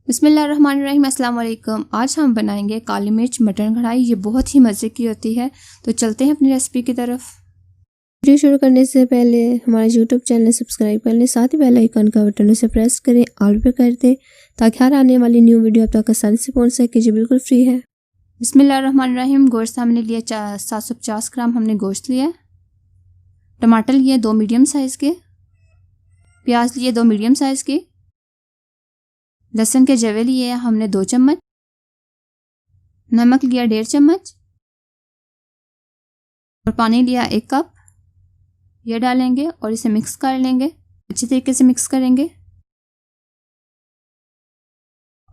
बिस्मिल्लाहिर्रहमानिर्रहीम, अस्सलाम वालेकुम। आज हम बनाएंगे काली मिर्च मटन कढ़ाई। ये बहुत ही मज़े की होती है। तो चलते हैं अपनी रेसिपी की तरफ। वीडियो शुरू करने से पहले हमारे यूट्यूब चैनल सब्सक्राइब कर लें, साथ ही बेल आइकन का बटन उसे प्रेस करें, ऑल पे कर दें ताकि हर आने वाली न्यू वीडियो आप तक आसानी से पहुंच सके। जो बिल्कुल फ्री है। बिस्मिल्लाहिर्रहमानिर्रहीम। गोश्त हमने लिया 750 ग्राम हमने गोश्त लिया। टमाटर लिए 2 मीडियम साइज़ के। प्याज लिए 2 मीडियम साइज़ के। लहसुन के जवे लिए हमने 2 चम्मच। नमक लिया 1.5 चम्मच और पानी लिया 1 कप। यह डालेंगे और इसे मिक्स कर लेंगे, अच्छी तरीके से मिक्स करेंगे।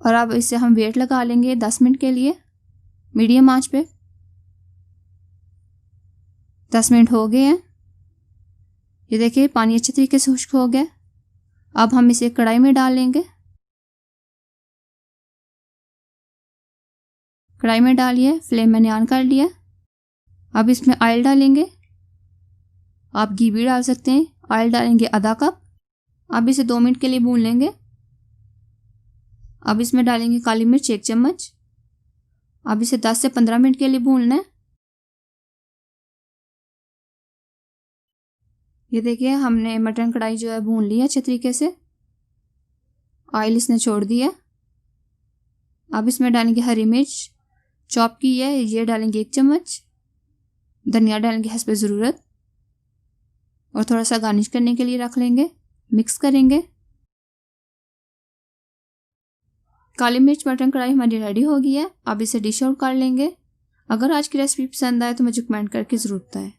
और अब इसे हम वेट लगा लेंगे 10 मिनट के लिए मीडियम आंच पे। 10 मिनट हो गए हैं। ये देखिए पानी अच्छी तरीके से खुश्क हो गया। अब हम इसे कढ़ाई में डाल लेंगे। कढ़ाई में डालिए, फ्लेम मैंने ऑन कर लिया। अब इसमें ऑयल डालेंगे, आप घी भी डाल सकते हैं। ऑयल डालेंगे आधा कप। अब इसे 2 मिनट के लिए भून लेंगे। अब इसमें डालेंगे काली मिर्च 1 चम्मच। अब इसे 10 से 15 मिनट के लिए भूनना है। ये देखिए हमने मटन कढ़ाई जो है भून लिया अच्छे तरीके से। ऑयल इसने छोड़ दिया। अब इसमें डालेंगे हरी मिर्च चॉप की है, ये डालेंगे 1 चम्मच। धनिया डालेंगे हस्ब ज़रूरत और थोड़ा सा गार्निश करने के लिए रख लेंगे। मिक्स करेंगे। काली मिर्च मटन कढ़ाई हमारी रेडी हो गई है। अब इसे डिश आउट कर लेंगे। अगर आज की रेसिपी पसंद आए तो मुझे कमेंट करके ज़रूर बताएं।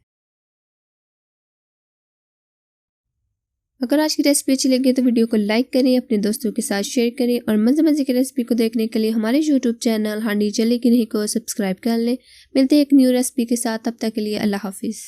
अगर आज की रेसिपी अच्छी लगी तो वीडियो को लाइक करें, अपने दोस्तों के साथ शेयर करें और मज़े की रेसिपी को देखने के लिए हमारे यूट्यूब चैनल हांडी चले कि नहीं को सब्सक्राइब कर लें। मिलते हैं एक न्यू रेसिपी के साथ, तब तक के लिए अल्लाह हाफिज़।